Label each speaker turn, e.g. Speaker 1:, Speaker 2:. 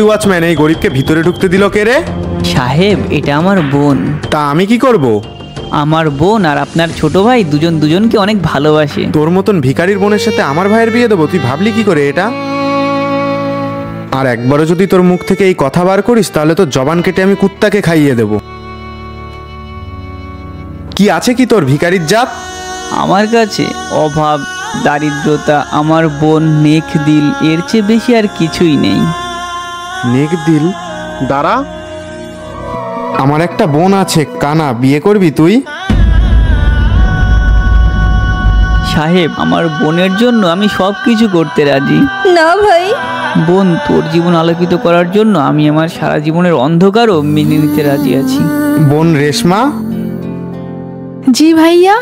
Speaker 1: Watchman, এই গরিবকে ভিতরে ঢুকতে দিল কে রে?
Speaker 2: সাহেব, এটা আমার বোন।
Speaker 1: তা আমি কি করব?
Speaker 2: আমার বোন আর আপনার ছোট ভাই দুজন দুজনকে অনেক ভালোবাসে।
Speaker 1: তোর মতন ভিখারির বোনের সাথে আমার ভাইয়ের বিয়ে দেবো? তুই ভাবলি কি করে এটা? আর একবারও যদি তোর মুখ থেকে এই কথা বার করিস তাহলে তো জবান কেটে আমি কুত্তাকে খাইয়ে দেব। কি আছে কি তোর ভিখারির জাত?
Speaker 2: আমার কাছে অভাব, দারিদ্রতা, আমার বোন নেক দিল, এর চেয়ে বেশি আর কিছুই নেই।
Speaker 1: নেক দিল? দাঁড়া, আমার একটা বোন আছে কানা, বিয়ে করবি তুই?
Speaker 2: সাহেব, আমার বোনের জন্য আমি সব কিছু করতে রাজি।
Speaker 3: না ভাই।
Speaker 2: বোন, তোর জীবন আলোকিত করার জন্য আমি আমার সারা জীবনের অন্ধকারও মেনে নিতে রাজি আছি।
Speaker 1: বোন রেশমা?
Speaker 3: জি ভাইয়া।